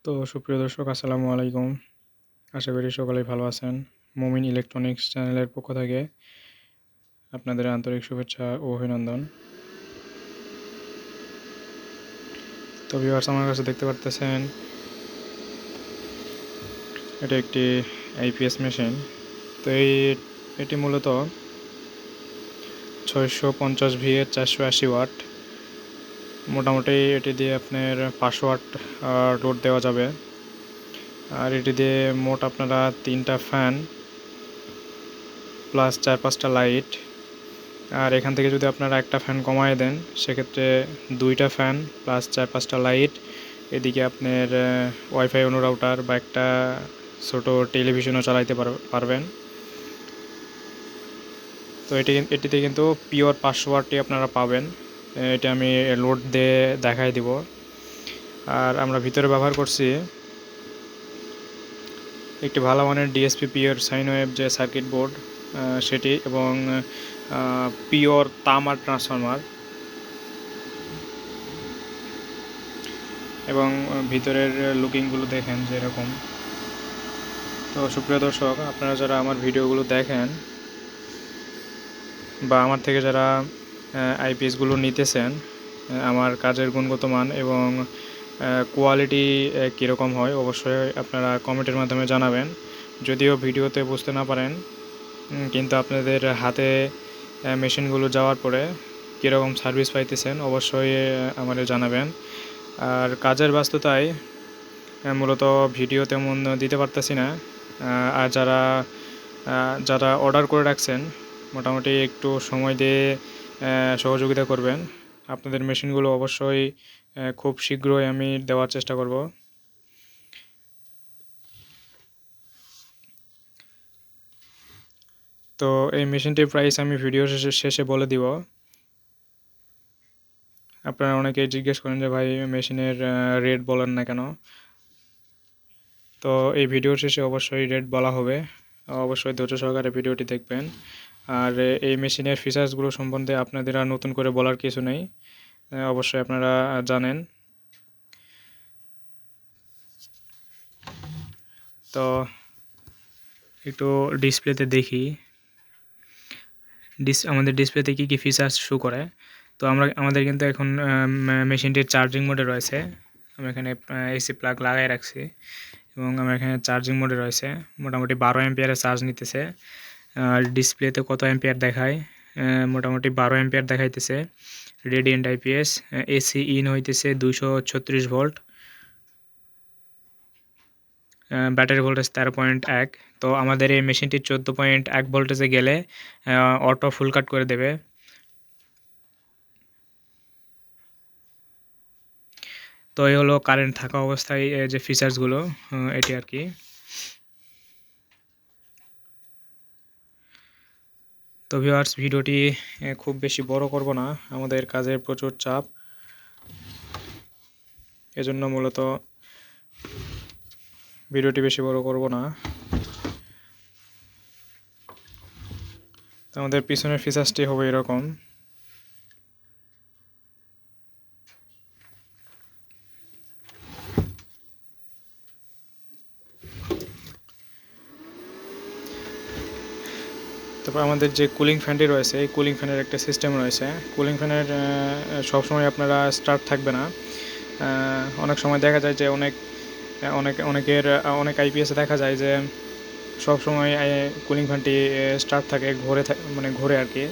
তো সুপ্রিয় দর্শক আসসালামু আলাইকুম। আশা করি সকলেই ভালো আছেন। মুমিন ইলেকট্রনিক্স চ্যানেলের পক্ষ থেকে আপনাদের আন্তরিক শুভেচ্ছা ও অভিনন্দন। তো ভিউয়ার্স, আমার কাছে দেখতে পারতেছেন এটা একটি আইপিএস মেশিন। তো এটি মূলত 650 এর 480 ওয়াট। মোটামুটি এটি দিয়ে আপনার 500 ওয়াট লোড দেওয়া যাবে। আর এটি দিয়ে মোট আপনারা 3টা ফ্যান প্লাস 4-5টা লাইট, আর এখান থেকে যদি আপনারা একটা ফ্যান কমায় দেন সেক্ষেত্রে 2টা ফ্যান প্লাস 4-5টা লাইট, এদিকে আপনার ওয়াইফাই অনুরাউটার বা একটা ছোটো টেলিভিশনও চালাইতে পারবেন। তো এটিতে কিন্তু পিওর 500 ওয়াটটি আপনারা পাবেন। এটা আমি লোড দিয়ে দেখাই দিব। আর আমরা ভিতরে ব্যবহার করছি একটি ভালো মানের ডিএসপি পিওর সাইন ওয়েভ যে সার্কিট বোর্ড সেটি, এবং পিওর তামার ট্রান্সফরমার, এবং ভিতরের লুকিংগুলো দেখেন যেরকম। তো সুপ্রিয় দর্শক, আপনারা যারা আমার ভিডিওগুলো দেখেন বা আমার থেকে যারা আইপিএসগুলো নিতেছেন, আমার কাজের গুণগত মান এবং কোয়ালিটি কীরকম হয় অবশ্যই আপনারা কমেন্টের মাধ্যমে জানাবেন। যদিও ভিডিওতে বুঝতে না পারেন, কিন্তু আপনাদের হাতে মেশিনগুলো যাওয়ার পরে কীরকম সার্ভিস পাইতেছেন অবশ্যই আমাদের জানাবেন। আর কাজের ব্যস্ততায় মূলত ভিডিও তেমন দিতে পারতেছি না। আর যারা অর্ডার করে রাখছেন মোটামুটি একটু সময় দিয়ে সহযোগিতা করবেন। আপনাদের মেশিনগুলো অবশ্যই খুব শীঘ্রই আমি দেওয়ার চেষ্টা করব। তো এই মেশিনটির প্রাইস আমি ভিডিও শেষে বলে দিব। আপনারা অনেকেই জিজ্ঞেস করেন যে ভাই মেশিনের রেট বলেন না কেন। তো এই ভিডিওর শেষে অবশ্যই রেট বলা হবে, অবশ্যই ধৈর্য সহকারে ভিডিওটি দেখবেন। আর এই মেশিনের ফিচার্সগুলো সম্বন্ধে আপনাদের আর নতুন করে বলার কিছু নেই, অবশ্যই আপনারা জানেন। তো একটু ডিসপ্লেতে দেখি আমাদের ডিসপ্লেতে কী কী ফিচার্স শো করে। তো আমাদের কিন্তু এখন মেশিনটির চার্জিং মোডে রয়েছে। আমি এখানে এসি প্লাগ লাগাই রাখছি এবং আমার এখানে চার্জিং মোডে রয়েছে। মোটামুটি 12 অ্যাম্পিয়ারের চার্জ নিতেছে। আর ডিসপ্লেতে কত অ্যাম্পিয়ার দেখায়, মোটামুটি 12 অ্যাম্পিয়ার দেখাইতেছে। রেডিয়েন্ট আইপিএস, এসি ইন হইতেছে 236 ভোল্ট, ব্যাটারি ভোল্টেজ 13.1। তো আমাদের এই মেশিনটি 14.1 ভোল্টেজে গেলে অটো ফুল কাট করে দেবে। তো এই হলো কারেন্ট থাকা অবস্থায় যে ফিচার্সগুলো, এটি আর কি। তো ভিউয়ার্স, ভিডিওটি খুব বেশি বড় করব না, আমাদের কাজের প্রচুর চাপ, এজন্য মূলত ভিডিওটি বেশি বড় করব না। তো আমাদের পিছনের ফিচার্সটি হবে এরকম। তারপর আমাদের যে কুলিং ফ্যানটি রয়েছে, এই কুলিং ফ্যানের একটা সিস্টেম রয়েছে। কুলিং ফ্যানের সবসময় আপনারা স্টার্ট থাকবে না। অনেক সময় দেখা যায় যে অনেক আইপিএসে দেখা যায় যে সবসময় কুলিং ফ্যানটি স্টার্ট থাকে, মানে ঘোরে আর কি।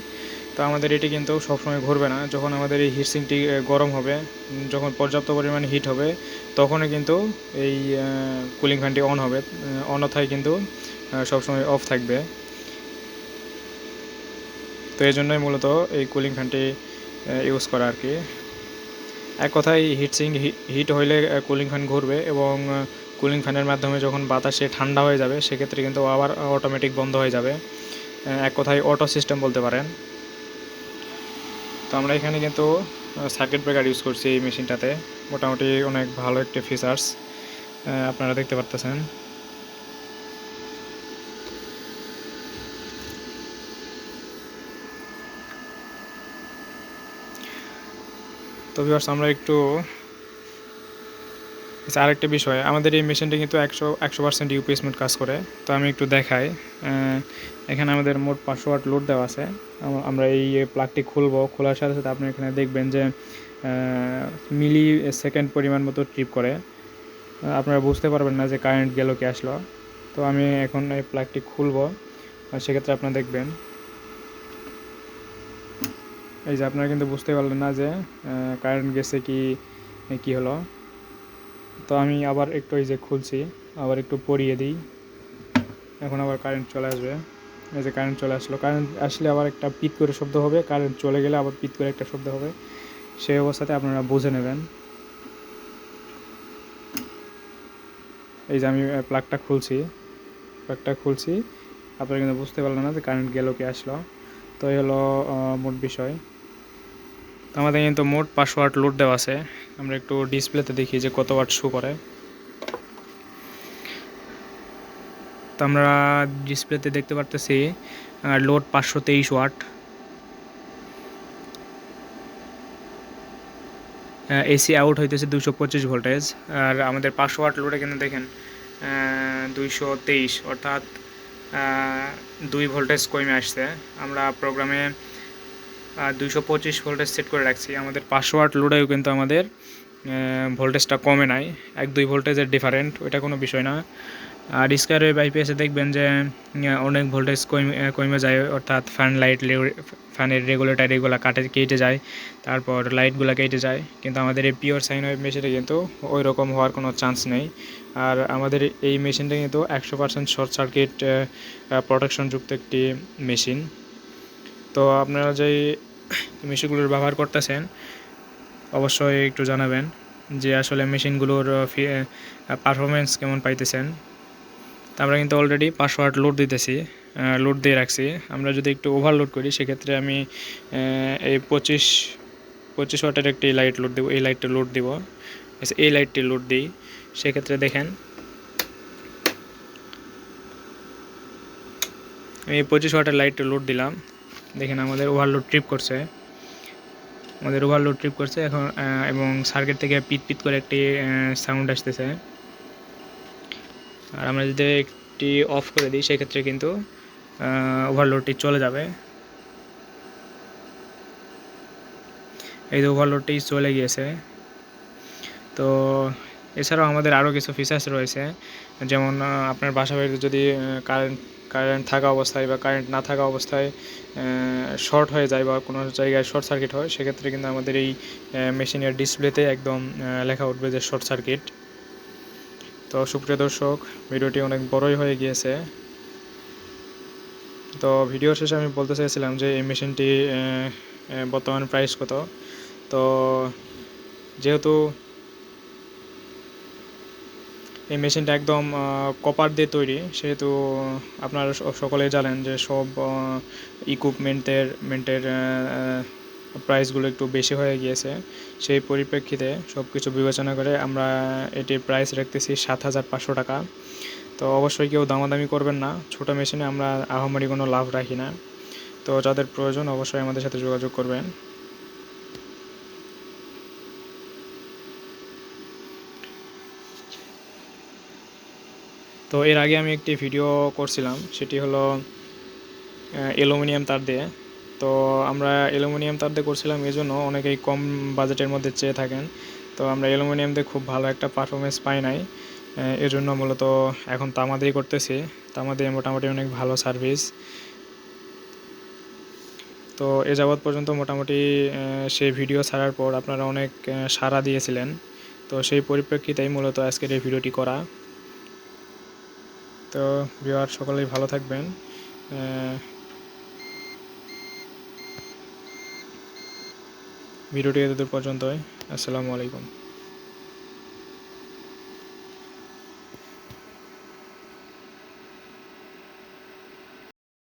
তো আমাদের এটি কিন্তু সবসময় ঘুরবে না। যখন আমাদের এই হিটসিংটি গরম হবে, যখন পর্যাপ্ত পরিমাণে হিট হবে, তখনই কিন্তু এই কুলিং ফ্যানটি অন হবে, অন্যথায় কিন্তু সবসময় অফ থাকবে। তো এই জন্যই মূলত এই কুলিং ফ্যানটি ইউজ করা আর কি। এক কথায় হিট হইলে কুলিং ফ্যান ঘুরবে, এবং কুলিং ফ্যানের মাধ্যমে যখন বাতাসে ঠান্ডা হয়ে যাবে সেক্ষেত্রে কিন্তু আবার অটোমেটিক বন্ধ হয়ে যাবে। এক কথায় অটো সিস্টেম বলতে পারেন। তো আমরা এখানে কিন্তু সার্কিট ব্রেকার ইউজ করছি এই মেশিনটাতে। মোটামুটি অনেক ভালো একটি ফিচার্স আপনারা দেখতে পারতেছেন। তো ভিউয়ার্স, আমরা একটু আচ্ছা, আরেকটা বিষয়, আমাদের এই মেশিনটা কিন্তু 100% ইউপিএস মোড কাজ করে। তো আমি একটু দেখাই। এখানে আমাদের মোট 500 ওয়াট লোড দেওয়া আছে। আমরা এই প্লাগটি খুলবো, খোলার সাথে সাথে আপনি এখানে দেখবেন যে মিলি সেকেন্ড পরিমাণ মতো ট্রিপ করে। আপনারা বুঝতে পারবেন না যে কারেন্ট গেল কি আসলো। তো আমি এখন এই প্লাগটি খুলবো, আর সেক্ষেত্রে আপনারা দেখবেন এই যে আপনারা কিন্তু বুঝতে পারলেন না যে কারেন্ট গেছে কি হলো। তো আমি আবার একটু এই যে খুলছি, আবার একটু পরিয়ে দিই, এখন আবার কারেন্ট চলে আসবে। এই যে কারেন্ট চলে আসলো, কারেন্ট আসলে আবার একটা পিট করে শব্দ হবে, কারেন্ট চলে গেলে আবার পিট করে একটা শব্দ হবে। সেই অবস্থাতে আপনারা বুঝে নেবেন। এই যে আমি প্লাগটা খুলছি, আপনারা কিন্তু বুঝতে পারলেন না যে কারেন্ট গেল কি আসলো। তো এই হলো মোট বিষয়। তো আমাদের কিন্তু মোট 500 ওয়াট লোড দেওয়া আছে। আমরা একটু ডিসপ্লেতে দেখি যে কত ওয়াট শো করে। তো আমরা ডিসপ্লেতে দেখতে পারতেছি লোড 523 ওয়াট। এসি আউট হইতেছে 225 ভোল্টেজ। আর আমাদের 500 ওয়াট লোডে কিন্তু দেখেন 223, অর্থাৎ 2 ভোল্টেজ কমে আসছে। আমরা প্রোগ্রামে 225 ভোল্টেজ সেট করে রাখছি। আমাদের 500 ওয়াট লোডেও কিন্তু আমাদের ভোল্টেজটা কমে নাই, 1-2 ভোল্টেজের ডিফারেন্ট, ওইটা কোনো বিষয় না। আর স্কয়ার ওয়েভ আইপিএসে দেখবেন যে অনেক ভোল্টেজ কমে যায়, অর্থাৎ ফ্যানের রেগুলেটর এগুলো কেটে যায়, তারপর লাইটগুলো কেটে যায়। কিন্তু আমাদের এই পিওর সাইন ওয়েভ মেশিনে কিন্তু ওই রকম হওয়ার কোনো চান্স নেই। আর আমাদের এই মেশিনটা কিন্তু 100% শর্ট সার্কিট প্রোটেকশনযুক্ত একটি মেশিন। তো আপনারা যেই মেশিনগুলোর ব্যবহার করতেছেন অবশ্যই একটু জানাবেন যে আসলে মেশিনগুলোর পারফরমেন্স কেমন পাইতেছেন। তো আমরা কিন্তু অলরেডি 500 ওয়াট লোড দিয়ে রাখছি। আমরা যদি একটু ওভারলোড করি সেক্ষেত্রে আমি এই 25 ওয়াটের একটি লাইট লোড দেবো, এই লাইটটা লোড দিব। এই লাইটটি লোড দিই, সেক্ষেত্রে দেখেন আমি 25 ওয়াটের লাইটটা লোড দিলাম। দেখেন আমাদের ওভারলোড ট্রিপ করছে, এখন এবং সার্কিট থেকে পিট পিট করে একটি সাউন্ড আসতেছে। আর আমরা যদি একটি অফ করে দিই সেক্ষেত্রে কিন্তু ওভারলোডটি চলে যাবে। এই যে ওভারলোডটি চলে গিয়েছে। তো এছাড়াও আমাদের আরও কিছু ফিচার্স রয়েছে, যেমন আপনার বাসা বাড়িতে যদি কারেন্ট থাকা অবস্থায় বা কারেন্ট না থাকা অবস্থায় শর্ট হয়ে যায় বা কোনো জায়গায় শর্ট সার্কিট হয়, সেক্ষেত্রে কিন্তু আমাদের এই মেশিনের ডিসপ্লেতে একদম লেখা উঠবে যে শর্ট সার্কিট। তো সুপ্রিয় দর্শক, ভিডিওটি অনেক বড়ই হয়ে গিয়েছে। তো ভিডিওর শেষে আমি বলতে চাইছিলাম যে এই মেশিনটি বর্তমান প্রাইস কত। তো যেহেতু এই মেশিনটা একদম কপার দিয়ে তৈরি, সেহেতু আপনারা সকলেই জানেন যে সব ইকুইপমেন্টের প্রাইসগুলো একটু বেশি হয়ে গিয়েছে। সেই পরিপ্রেক্ষিতে সব কিছু বিবেচনা করে আমরা এটির প্রাইস রাখতেছি 7,500 টাকা। তো অবশ্যই কেউ দামাদামি করবেন না, ছোটো মেশিনে আমরা আহামরি কোনো লাভ রাখি না। তো যাদের প্রয়োজন অবশ্যই আমাদের সাথে যোগাযোগ করবেন। তো এর আগে আমি একটি ভিডিও করছিলাম, সেটি হলো অ্যালুমিনিয়াম তার দিয়ে। তো আমরা অ্যালুমিনিয়াম তার দিয়ে করছিলাম এই জন্য অনেকেই কম বাজেটের মধ্যে চেয়ে থাকেন। তো আমরা অ্যালুমিনিয়াম দিয়ে খুব ভালো একটা পারফরমেন্স পাই নাই, এজন্য মূলত এখন তামা দিয়ে করতেছি। তামা দিয়ে মোটামুটি অনেক ভালো সার্ভিস। তো এ যাবৎ পর্যন্ত মোটামুটি সেই ভিডিও ছাড়ার পর আপনারা অনেক সাড়া দিয়েছিলেন। তো সেই পরিপ্রেক্ষিতেই মূলত আজকের এই ভিডিওটি করা। তো ভিউয়ার সকলেই ভালো থাকবেন। ভিডিওটি এতদূর পর্যন্তই। আসসালামু আলাইকুম।